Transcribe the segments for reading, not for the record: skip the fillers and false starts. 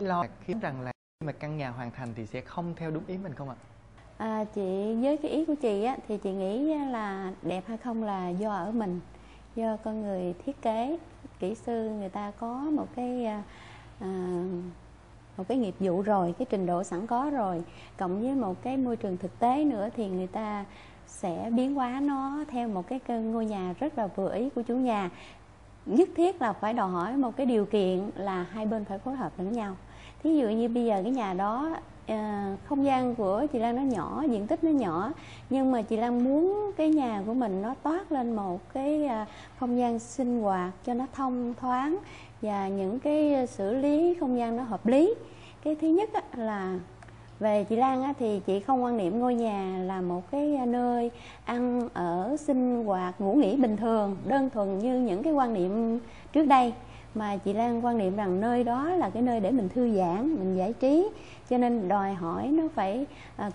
lo khiến rằng là khi mà căn nhà hoàn thành thì sẽ không theo đúng ý mình không ạ? Chị với cái ý của chị á, thì chị nghĩ là đẹp hay không là do ở mình, do con người thiết kế, kỹ sư người ta có một cái nghiệp vụ rồi, cái trình độ sẵn có rồi, cộng với một cái môi trường thực tế nữa thì người ta sẽ biến hóa nó theo một cái ngôi nhà rất là vừa ý của chủ nhà. Nhất thiết là phải đòi hỏi một cái điều kiện là hai bên phải phối hợp lẫn nhau. Thí dụ như bây giờ cái nhà đó không gian của chị Lan nó nhỏ, diện tích nó nhỏ, nhưng mà chị Lan muốn cái nhà của mình nó toát lên một cái không gian sinh hoạt cho nó thông thoáng và những cái xử lý không gian nó hợp lý. Cái thứ nhất là về chị Lan thì chị không quan niệm ngôi nhà là một cái nơi ăn ở sinh hoạt ngủ nghỉ bình thường đơn thuần như những cái quan niệm trước đây, mà chị Lan quan niệm rằng nơi đó là cái nơi để mình thư giãn, mình giải trí, cho nên đòi hỏi nó phải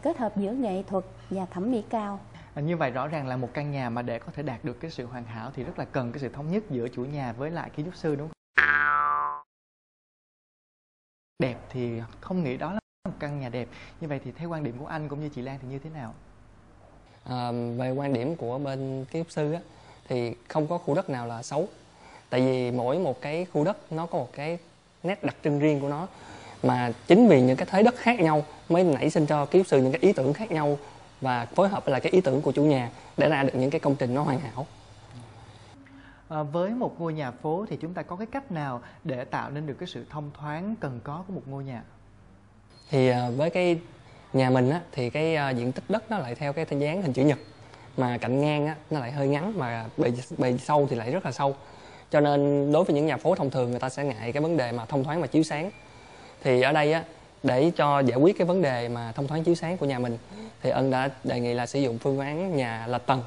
kết hợp giữa nghệ thuật và thẩm mỹ cao. Như vậy rõ ràng là một căn nhà mà để có thể đạt được cái sự hoàn hảo thì rất là cần cái sự thống nhất giữa chủ nhà với lại kiến trúc sư, đúng không? Đẹp thì không nghĩ đó là một căn nhà đẹp. Như vậy thì theo quan điểm của anh cũng như chị Lan thì như thế nào? Về quan điểm của bên kiến trúc sư thì không có khu đất nào là xấu. Tại vì mỗi một cái khu đất nó có một cái nét đặc trưng riêng của nó, mà chính vì những cái thế đất khác nhau mới nảy sinh cho kiến trúc sư những cái ý tưởng khác nhau và phối hợp với lại cái ý tưởng của chủ nhà để ra được những cái công trình nó hoàn hảo. Với một ngôi nhà phố thì chúng ta có cái cách nào để tạo nên được cái sự thông thoáng cần có của một ngôi nhà? Thì với cái nhà mình thì cái diện tích đất nó lại theo cái dáng hình chữ nhật, mà cạnh ngang nó lại hơi ngắn, mà bề sâu thì lại rất là sâu. Cho nên đối với những nhà phố thông thường người ta sẽ ngại cái vấn đề mà thông thoáng và chiếu sáng. Thì ở đây để cho giải quyết cái vấn đề mà thông thoáng chiếu sáng của nhà mình thì Ân đã đề nghị là sử dụng phương án nhà lệch tầng.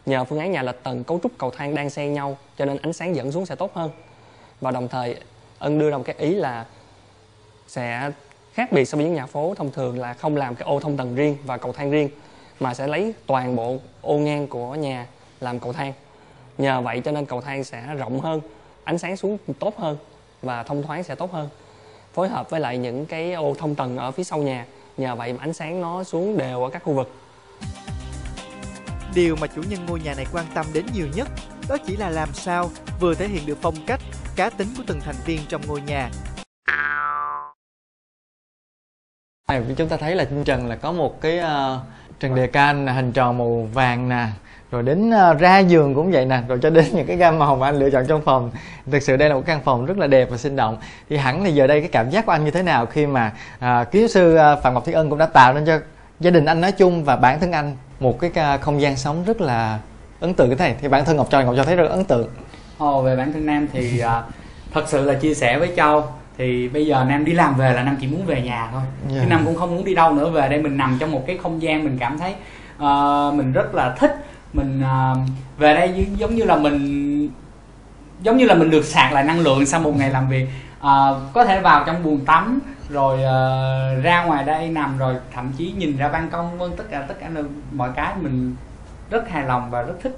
Nhờ phương án nhà lệch tầng, cấu trúc cầu thang đang xen nhau cho nên ánh sáng dẫn xuống sẽ tốt hơn. Và đồng thời Ân đưa ra một cái ý là sẽ khác biệt so với những nhà phố thông thường là không làm cái ô thông tầng riêng và cầu thang riêng, mà sẽ lấy toàn bộ ô ngang của nhà làm cầu thang. Nhờ vậy cho nên cầu thang sẽ rộng hơn, ánh sáng xuống tốt hơn và thông thoáng sẽ tốt hơn. Phối hợp với lại những cái ô thông tầng ở phía sau nhà, nhờ vậy mà ánh sáng nó xuống đều ở các khu vực. Điều mà chủ nhân ngôi nhà này quan tâm đến nhiều nhất đó chỉ là làm sao vừa thể hiện được phong cách, cá tính của từng thành viên trong ngôi nhà. Chúng ta thấy là trên trần là có một cái trần đề can hình tròn màu vàng nè, rồi đến ra giường cũng vậy nè, rồi cho đến những cái gam màu mà anh lựa chọn trong phòng. Thực sự đây là một căn phòng rất là đẹp và sinh động. Thì hẳn thì giờ đây cái cảm giác của anh như thế nào khi mà kiến trúc sư Phạm Ngọc Thiên Ân cũng đã tạo nên cho gia đình anh nói chung và bản thân anh một cái không gian sống rất là ấn tượng như thế này. Thì bản thân Ngọc Châu thấy rất là ấn tượng. Về bản thân Nam thì thật sự là chia sẻ với Châu, thì bây giờ Nam đi làm về là Nam chỉ muốn về nhà thôi. Chứ Nam cũng không muốn đi đâu nữa. Về đây mình nằm trong một cái không gian mình cảm thấy mình rất là thích. Mình về đây giống như là mình được sạc lại năng lượng sau một ngày làm việc. Có thể vào trong buồng tắm rồi ra ngoài đây nằm, rồi thậm chí nhìn ra ban công, vân tất cả mọi cái mình rất hài lòng và rất thích.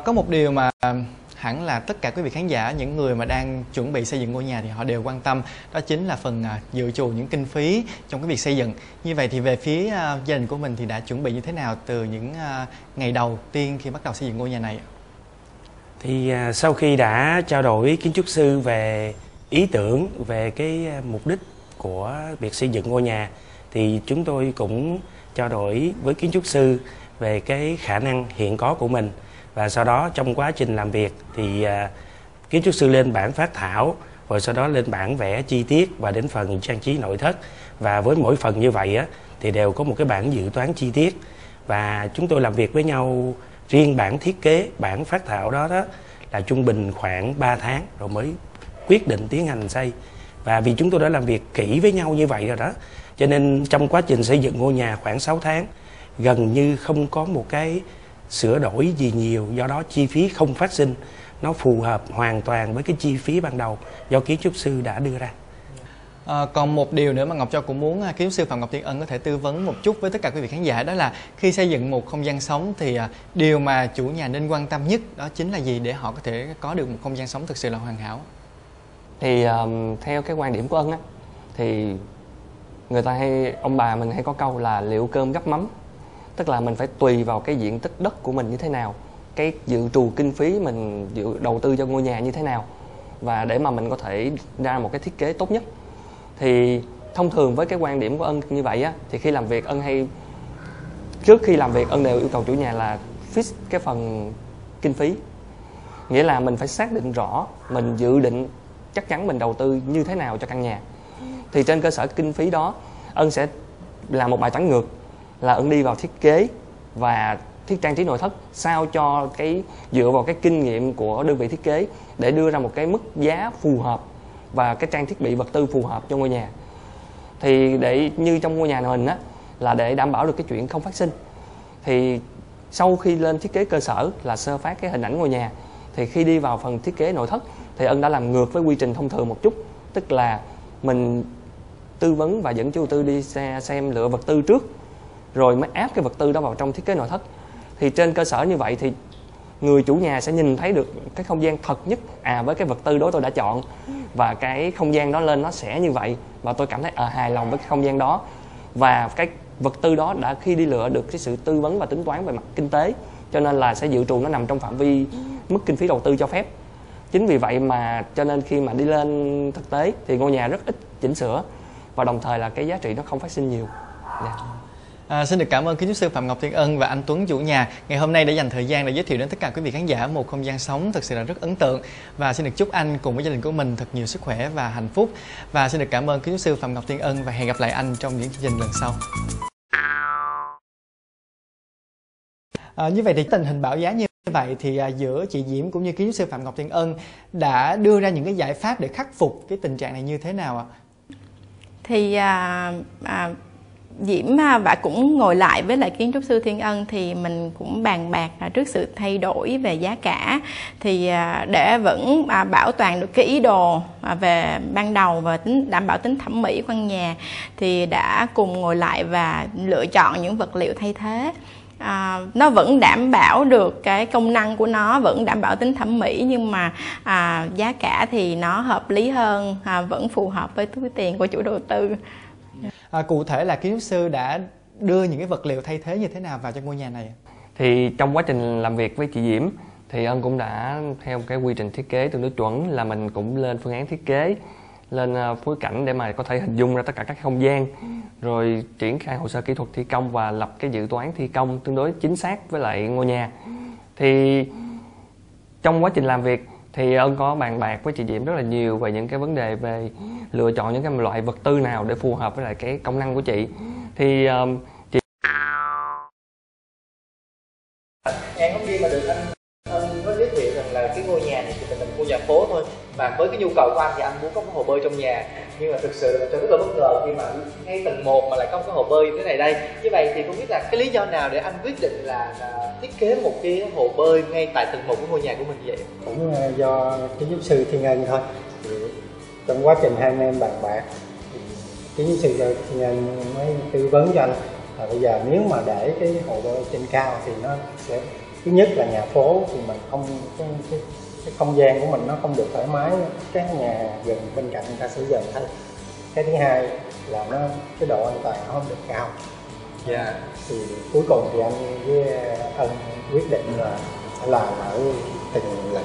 Có một điều mà hẳn là tất cả quý vị khán giả, những người mà đang chuẩn bị xây dựng ngôi nhà thì họ đều quan tâm, đó chính là phần dự trù những kinh phí trong cái việc xây dựng. Như vậy thì về phía gia đình của mình thì đã chuẩn bị như thế nào từ những ngày đầu tiên khi bắt đầu xây dựng ngôi nhà này? Thì sau khi đã trao đổi kiến trúc sư về ý tưởng, về cái mục đích của việc xây dựng ngôi nhà, thì chúng tôi cũng trao đổi với kiến trúc sư về cái khả năng hiện có của mình. Và sau đó trong quá trình làm việc thì kiến trúc sư lên bản phác thảo, rồi sau đó lên bản vẽ chi tiết và đến phần trang trí nội thất. Và với mỗi phần như vậy thì đều có một cái bản dự toán chi tiết. Và chúng tôi làm việc với nhau, riêng bản thiết kế, bản phác thảo đó là trung bình khoảng 3 tháng rồi mới quyết định tiến hành xây. Và vì chúng tôi đã làm việc kỹ với nhau như vậy rồi đó, cho nên trong quá trình xây dựng ngôi nhà khoảng 6 tháng gần như không có một cái sửa đổi gì nhiều, do đó chi phí không phát sinh, nó phù hợp hoàn toàn với cái chi phí ban đầu do kiến trúc sư đã đưa ra. Còn một điều nữa mà Ngọc Châu cũng muốn kiến trúc sư Phạm Ngọc Thiên Ân có thể tư vấn một chút với tất cả quý vị khán giả, đó là khi xây dựng một không gian sống thì điều mà chủ nhà nên quan tâm nhất đó chính là gì để họ có thể có được một không gian sống thực sự là hoàn hảo? Thì theo cái quan điểm của Ân á, thì người ta ông bà mình hay có câu là liệu cơm gắp mắm. Tức là mình phải tùy vào cái diện tích đất của mình như thế nào, cái dự trù kinh phí mình đầu tư cho ngôi nhà như thế nào, và để mà mình có thể ra một cái thiết kế tốt nhất. Thì thông thường với cái quan điểm của Ân như vậy á, thì khi làm việc trước khi làm việc Ân đều yêu cầu chủ nhà là fix cái phần kinh phí. Nghĩa là mình phải xác định rõ mình dự định chắc chắn mình đầu tư như thế nào cho căn nhà. Thì trên cơ sở kinh phí đó, Ân sẽ làm một bài toán ngược, là Ân đi vào thiết kế và trang trí nội thất sao cho dựa vào cái kinh nghiệm của đơn vị thiết kế để đưa ra một cái mức giá phù hợp và cái trang thiết bị vật tư phù hợp cho ngôi nhà. Thì để như trong ngôi nhà này mình á, là để đảm bảo được cái chuyện không phát sinh. Thì sau khi lên thiết kế cơ sở là sơ phát cái hình ảnh ngôi nhà, thì khi đi vào phần thiết kế nội thất thì Ân đã làm ngược với quy trình thông thường một chút. Tức là mình tư vấn và dẫn chủ đầu tư đi xem lựa vật tư trước, rồi mới áp cái vật tư đó vào trong thiết kế nội thất. Thì trên cơ sở như vậy thì người chủ nhà sẽ nhìn thấy được cái không gian thật nhất. Với cái vật tư đó tôi đã chọn và cái không gian đó lên nó sẽ như vậy, và tôi cảm thấy hài lòng với cái không gian đó. Và cái vật tư đó đã khi đi lựa được cái sự tư vấn và tính toán về mặt kinh tế, cho nên là sẽ dự trù nó nằm trong phạm vi mức kinh phí đầu tư cho phép. Chính vì vậy mà cho nên khi mà đi lên thực tế thì ngôi nhà rất ít chỉnh sửa, và đồng thời là cái giá trị nó không phát sinh nhiều. Xin được cảm ơn kiến trúc sư Phạm Ngọc Thiên Ân và anh Tuấn chủ nhà ngày hôm nay đã dành thời gian để giới thiệu đến tất cả quý vị khán giả một không gian sống thực sự là rất ấn tượng. Và xin được chúc anh cùng với gia đình của mình thật nhiều sức khỏe và hạnh phúc. Và xin được cảm ơn kiến trúc sư Phạm Ngọc Thiên Ân và hẹn gặp lại anh trong những chương trình lần sau. Như vậy thì tình hình bão giá như vậy thì giữa chị Diễm cũng như kiến trúc sư Phạm Ngọc Thiên Ân đã đưa ra những cái giải pháp để khắc phục cái tình trạng này như thế nào ạ? Thì Diễm và cũng ngồi lại với lại kiến trúc sư Thiên Ân thì mình cũng bàn bạc trước sự thay đổi về giá cả, thì để vẫn bảo toàn được cái ý đồ về ban đầu và đảm bảo tính thẩm mỹ căn nhà, thì đã cùng ngồi lại và lựa chọn những vật liệu thay thế. Nó vẫn đảm bảo được cái công năng của nó, vẫn đảm bảo tính thẩm mỹ, nhưng mà giá cả thì nó hợp lý hơn, vẫn phù hợp với túi tiền của chủ đầu tư. Cụ thể là kiến trúc sư đã đưa những cái vật liệu thay thế như thế nào vào cho ngôi nhà này? Thì trong quá trình làm việc với chị Diễm thì Ân cũng đã theo cái quy trình thiết kế tương đối chuẩn, là mình cũng lên phương án thiết kế, lên phối cảnh để mà có thể hình dung ra tất cả các không gian, rồi triển khai hồ sơ kỹ thuật thi công và lập cái dự toán thi công tương đối chính xác với lại ngôi nhà. Thì trong quá trình làm việc thì Ân có bàn bạc với chị Diễm rất là nhiều về những cái vấn đề về lựa chọn những cái loại vật tư nào để phù hợp với lại cái công năng của chị. Thì chị Em không đi mà được anh có giới thiệu rằng là cái ngôi nhà này chỉ là một nhà phố thôi, và với cái nhu cầu của anh thì anh muốn có một hồ bơi trong nhà, nhưng mà thực sự là tôi rất là bất ngờ khi mà ngay tầng 1 mà lại không có hồ bơi như thế này đây. Như vậy thì không biết là cái lý do nào để anh quyết định là thiết kế một cái hồ bơi ngay tại tầng 1 của ngôi nhà của mình như vậy? Cũng do kiến trúc sư Thiên Ân thôi. Trong quá trình hai anh em bàn bạc, kiến trúc sư Thiên Ân mới tư vấn cho anh là bây giờ nếu mà để cái hồ bơi trên cao thì nó sẽ, thứ nhất là nhà phố thì mình không cái không gian của mình nó không được thoải mái, các nhà gần bên cạnh người ta sẽ dần thấy. Cái thứ hai là cái độ an toàn nó không được cao. Thì cuối cùng thì anh với Ân quyết định là sẽ làm ở từng lĩnh.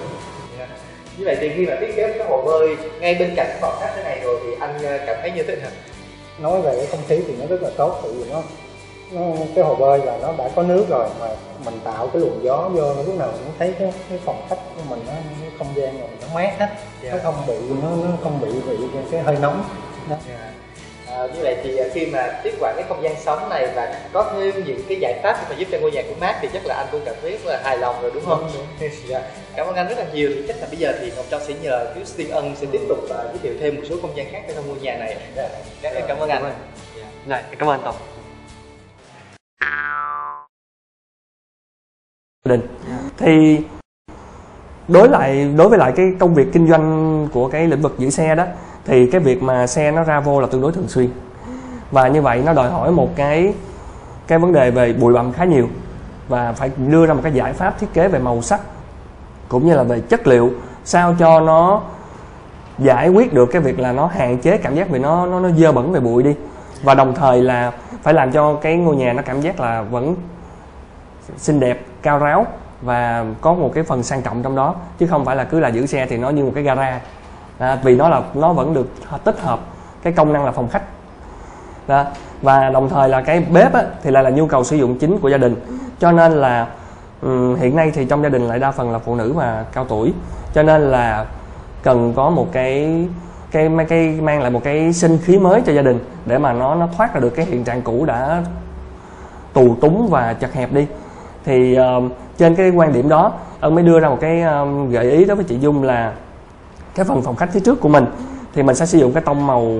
Như vậy thì khi mà thiết kế cái hồ bơi ngay bên cạnh phòng khách thế này rồi thì anh cảm thấy như thế nào? Nói về cái không khí thì nó rất là tốt, tại vì nó cái hồ bơi là nó đã có nước rồi, mà mình tạo cái luồng gió vô, lúc nào mình cũng thấy cái phòng khách của mình nó, cái không gian của mình nó mát hết, nó không bị nó không bị cái hơi nóng đó. Như vậy thì khi mà tiếp quản cái không gian sống này và có thêm những cái giải pháp để mà giúp cho ngôi nhà của mát thì chắc là anh cũng cảm thấy rất là hài lòng rồi đúng không? Cảm ơn anh rất là nhiều. Thì chắc là bây giờ thì Ngọc Châu sẽ nhờ chú Thiên Ân sẽ tiếp tục giới thiệu thêm một số không gian khác trong ngôi nhà này. Em cảm ơn anh. Này, cảm ơn Tùng. Thì đối với lại cái công việc kinh doanh của cái lĩnh vực giữ xe đó, thì cái việc mà xe nó ra vô là tương đối thường xuyên, và như vậy nó đòi hỏi một cái vấn đề về bụi bặm khá nhiều, và phải đưa ra một cái giải pháp thiết kế về màu sắc cũng như là về chất liệu sao cho nó giải quyết được cái việc là nó hạn chế cảm giác vì nó dơ bẩn về bụi đi, và đồng thời là phải làm cho cái ngôi nhà nó cảm giác là vẫn xinh đẹp, cao ráo và có một cái phần sang trọng trong đó, chứ không phải là cứ là giữ xe thì nó như một cái gara. Vì nó vẫn được tích hợp cái công năng là phòng khách. Và đồng thời là cái bếp á, thì lại là nhu cầu sử dụng chính của gia đình, cho nên là hiện nay thì trong gia đình lại đa phần là phụ nữ và cao tuổi, cho nên là cần có một cái mang lại một cái sinh khí mới cho gia đình để mà nó thoát ra được cái hiện trạng cũ đã tù túng và chật hẹp đi. Thì trên cái quan điểm đó, Ân mới đưa ra một cái gợi ý đối với chị Dung là cái phần phòng khách phía trước của mình thì mình sẽ sử dụng cái tông màu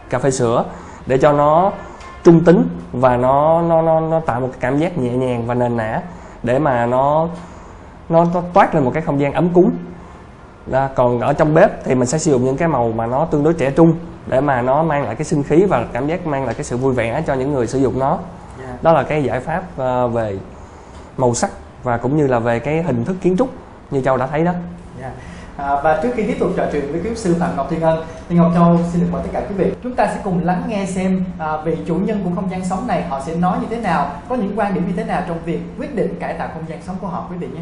cà phê sữa để cho nó trung tính và nó tạo một cái cảm giác nhẹ nhàng và nền nã để mà nó toát lên một cái không gian ấm cúng. Còn ở trong bếp thì mình sẽ sử dụng những cái màu mà nó tương đối trẻ trung để mà nó mang lại cái sinh khí và cảm giác mang lại cái sự vui vẻ cho những người sử dụng nó. Đó là cái giải pháp về màu sắc và cũng như là về cái hình thức kiến trúc như Châu đã thấy đó. Và trước khi tiếp tục trò chuyện với kiến trúc sư Phạm Ngọc Thiên Ân thì Ngọc Châu xin được mời tất cả quý vị, chúng ta sẽ cùng lắng nghe xem vị chủ nhân của không gian sống này họ sẽ nói như thế nào, có những quan điểm như thế nào trong việc quyết định cải tạo không gian sống của họ, quý vị nhé.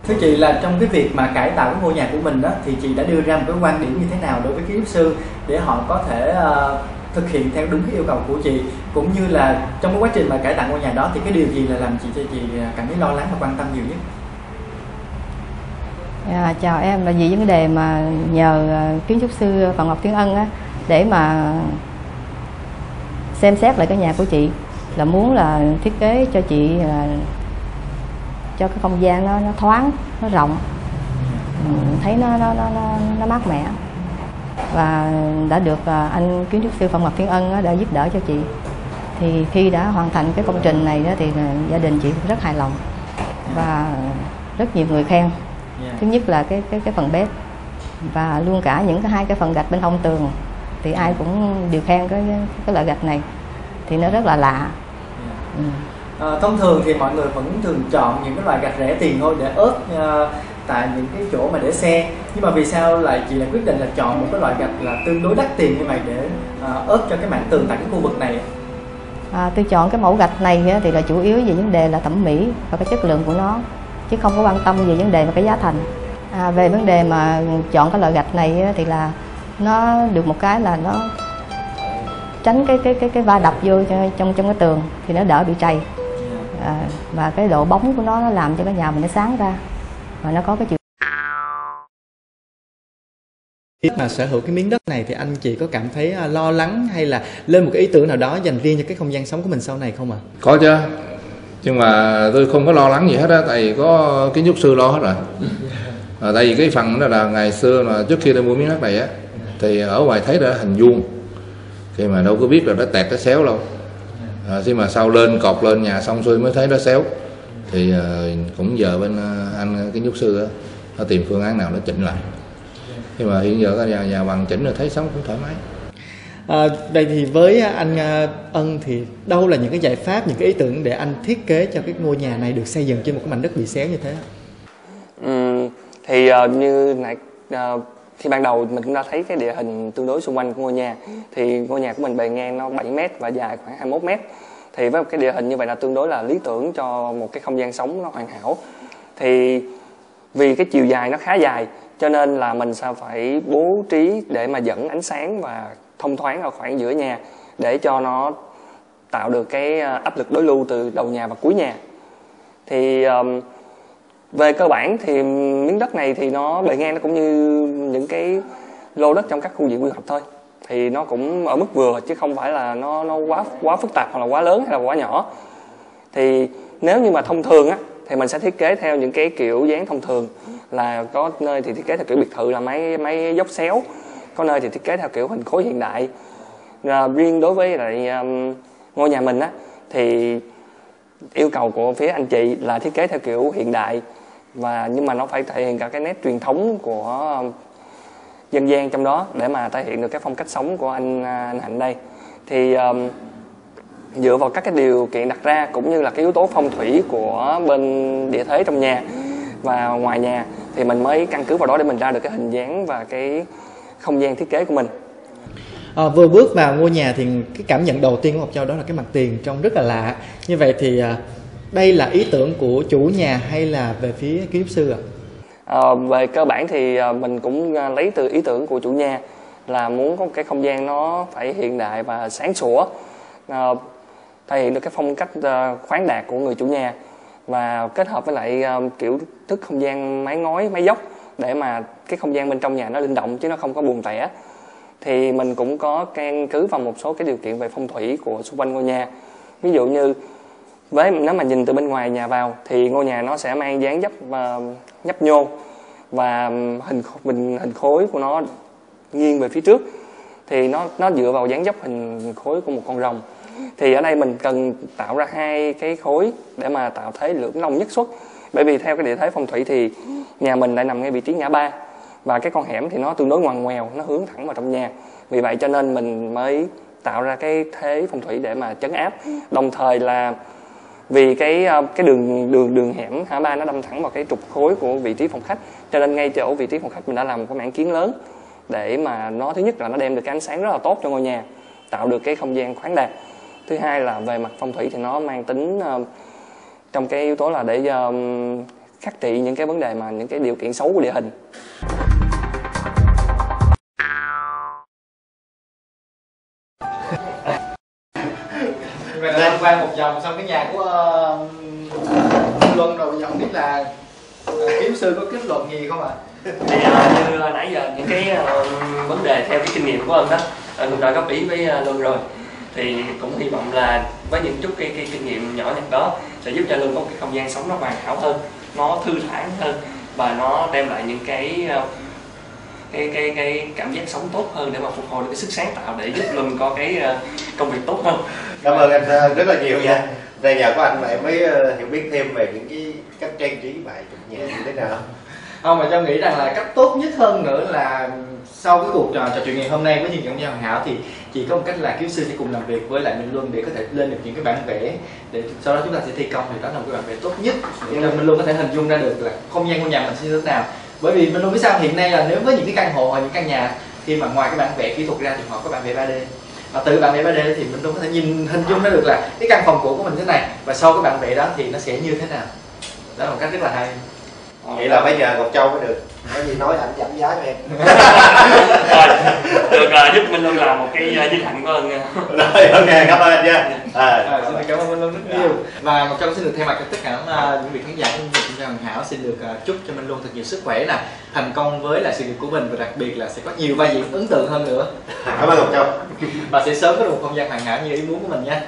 Thưa chị, là trong cái việc mà cải tạo cái ngôi nhà của mình đó thì chị đã đưa ra một cái quan điểm như thế nào đối với kiến trúc sư để họ có thể thực hiện theo đúng cái yêu cầu của chị, cũng như là trong cái quá trình mà cải tạo ngôi nhà đó thì cái điều gì là làm chị cảm thấy lo lắng và quan tâm nhiều nhất? Chào em, là vì vấn đề mà nhờ kiến trúc sư Phạm Ngọc Thiên Ân á, để mà xem xét lại cái nhà của chị, là muốn là thiết kế cho chị cho cái không gian nó thoáng, nó rộng, thấy nó mát mẻ, và đã được anh kiến trúc sư Phạm Ngọc Thiên Ân đã giúp đỡ cho chị. Thì khi đã hoàn thành cái công trình này đó thì gia đình chị cũng rất hài lòng và rất nhiều người khen. Thứ nhất là cái phần bếp, và luôn cả những hai cái phần gạch bên hông tường thì ai cũng đều khen cái loại gạch này thì nó rất là lạ. Thông thường thì mọi người vẫn thường chọn những cái loại gạch rẻ tiền thôi để ớt tại những cái chỗ mà để xe, nhưng mà vì sao lại chị lại quyết định là chọn một cái loại gạch là tương đối đắt tiền như vậy để ớt cho cái mảng tường tại cái khu vực này? Tôi chọn cái mẫu gạch này thì là chủ yếu về vấn đề là thẩm mỹ và cái chất lượng của nó, chứ không có quan tâm về vấn đề mà cái giá thành. Về vấn đề mà chọn cái loại gạch này thì là nó được một cái là nó tránh cái va đập vô trong cái tường thì nó đỡ bị trầy, và cái độ bóng của nó làm cho cái nhà mình nó sáng ra và nó có cái chiều. Khi mà sở hữu cái miếng đất này thì anh chị có cảm thấy lo lắng hay là lên một cái ý tưởng nào đó dành riêng cho cái không gian sống của mình sau này không ạ? Có chứ, nhưng mà tôi không có lo lắng gì hết á, tại vì có kiến trúc sư lo hết rồi. Tại vì cái phần đó là ngày xưa mà trước khi tôi mua miếng đất này á thì ở ngoài thấy đã hình vuông, khi mà đâu có biết là nó tẹt nó xéo đâu. Khi mà sau lên cột lên nhà xong xuôi mới thấy nó xéo, thì cũng giờ bên anh kiến trúc sư á nó tìm phương án nào nó chỉnh lại. Nhưng mà hiện giờ cái nhà bằng chỉnh rồi thấy sống cũng thoải mái. Vậy thì với anh Ân thì đâu là những cái giải pháp, những cái ý tưởng để anh thiết kế cho cái ngôi nhà này được xây dựng trên một cái mảnh đất bị xéo như thế? Thì như nãy khi ban đầu mình cũng đã thấy cái địa hình tương đối xung quanh của ngôi nhà, thì ngôi nhà của mình bề ngang nó 7 m và dài khoảng 21 m. Thì với một cái địa hình như vậy là tương đối là lý tưởng cho một cái không gian sống nó hoàn hảo. Thì vì cái chiều dài nó khá dài cho nên là mình sẽ phải bố trí để mà dẫn ánh sáng và thông thoáng ở khoảng giữa nhà để cho nó tạo được cái áp lực đối lưu từ đầu nhà và cuối nhà. Thì về cơ bản thì miếng đất này thì nó bề ngang nó cũng như những cái lô đất trong các khu vực quy hoạch thôi, thì nó cũng ở mức vừa chứ không phải là nó quá phức tạp hoặc là quá lớn hay là quá nhỏ. Thì nếu như mà thông thường á thì mình sẽ thiết kế theo những cái kiểu dáng thông thường, là có nơi thì thiết kế theo kiểu biệt thự là máy dốc xéo, có nơi thì thiết kế theo kiểu hình khối hiện đại. Riêng đối với lại ngôi nhà mình á thì yêu cầu của phía anh chị là thiết kế theo kiểu hiện đại, nhưng mà nó phải thể hiện cả cái nét truyền thống của dân gian trong đó để mà thể hiện được cái phong cách sống của anh Hạnh đây. Thì dựa vào các cái điều kiện đặt ra cũng như là cái yếu tố phong thủy của bên địa thế trong nhà và ngoài nhà thì mình mới căn cứ vào đó để mình ra được cái hình dáng và cái không gian thiết kế của mình. Vừa bước vào ngôi nhà thì cái cảm nhận đầu tiên của Ngọc Châu đó là cái mặt tiền trông rất là lạ. Như vậy thì đây là ý tưởng của chủ nhà hay là về phía kiến trúc sư ạ? Về cơ bản thì mình cũng lấy từ ý tưởng của chủ nhà là muốn có một cái không gian nó phải hiện đại và sáng sủa, thể hiện được cái phong cách khoáng đạt của người chủ nhà và kết hợp với lại kiểu thức không gian mái ngói, mái dốc để mà cái không gian bên trong nhà nó linh động chứ nó không có buồn tẻ. Thì mình cũng có căn cứ vào một số cái điều kiện về phong thủy của xung quanh ngôi nhà. Ví dụ như nếu mà nhìn từ bên ngoài nhà vào thì ngôi nhà nó sẽ mang dáng dấp nhấp nhô và hình khối của nó nghiêng về phía trước, thì nó dựa vào dáng dấp hình khối của một con rồng. Thì ở đây mình cần tạo ra hai cái khối để mà tạo thế lưỡng long nhất xuất, bởi vì theo cái địa thế phong thủy thì nhà mình lại nằm ngay vị trí ngã ba và cái con hẻm thì nó tương đối ngoằn ngoèo, nó hướng thẳng vào trong nhà. Vì vậy cho nên mình mới tạo ra cái thế phong thủy để mà trấn áp, đồng thời là vì cái đường hẻm ngã ba nó đâm thẳng vào cái trục khối của vị trí phòng khách, cho nên ngay chỗ vị trí phòng khách mình đã làm một cái mảng kiến lớn để mà nó thứ nhất là nó đem được cái ánh sáng rất là tốt cho ngôi nhà, tạo được cái không gian khoáng đạt. Thứ hai là về mặt phong thủy thì nó mang tính trong cái yếu tố là để khắc trị những cái vấn đề mà những cái điều kiện xấu của địa hình. Vậy là qua một vòng xong cái nhà của Luân rồi, bây giờ không biết là kiến trúc sư có kết luận gì không ạ? Thì như nãy giờ những cái vấn đề theo cái kinh nghiệm của anh đó, anh cũng đã góp ý với Luân rồi. Thì cũng hy vọng là với những chút cái kinh nghiệm nhỏ nhặt đó sẽ giúp cho Luân có một cái không gian sống nó hoàn hảo hơn, nó thư giãn hơn và nó đem lại những cái cảm giác sống tốt hơn để mà phục hồi được cái sức sáng tạo để giúp Luân có cái công việc tốt hơn. Cảm ơn anh rất là nhiều nha. Đây nhờ có anh mà em mới hiểu biết thêm về những cái cách trang trí bài trục nhà như thế nào. Không, mà Châu nghĩ rằng là cách tốt nhất hơn nữa là sau cái cuộc trò chuyện ngày hôm nay với những nhân gia hoàn hảo thì chỉ có một cách là kiến trúc sư sẽ cùng làm việc với lại Minh Luân để có thể lên được những cái bản vẽ, để sau đó chúng ta sẽ thi công, thì đó là một cái bản vẽ tốt nhất để Minh Luân có thể hình dung ra được là không gian ngôi nhà mình sẽ như thế nào. Bởi vì Minh Luân biết sao, hiện nay là nếu với những cái căn hộ hoặc những căn nhà khi mà ngoài cái bản vẽ kỹ thuật ra thì họ có bản vẽ 3D, và từ bản vẽ 3D thì mình luôn có thể hình dung ra được là cái căn phòng cũ của mình thế này và sau cái bản vẽ đó thì nó sẽ như thế nào. Đó là một cách rất là hay. Vậy là bây giờ Ngọc Châu mới được. Có gì nói anh giảm giá cho em. Được giúp Minh Luân làm một cái vinh hạnh của anh. Rồi, ok, cảm ơn anh nha. Xin cảm ơn Minh Luân rất nhiều. Và Ngọc Châu xin được thay mặt cho tất cả những vị khán giả của Nhân gia hoàn hảo xin được chúc cho Minh Luân thật nhiều sức khỏe nè, thành công với lại sự nghiệp của mình và đặc biệt là sẽ có nhiều vai diễn ấn tượng hơn nữa. Cảm ơn Ngọc Châu. Và sẽ sớm có được một không gian hoàn hảo như ý muốn của mình nha.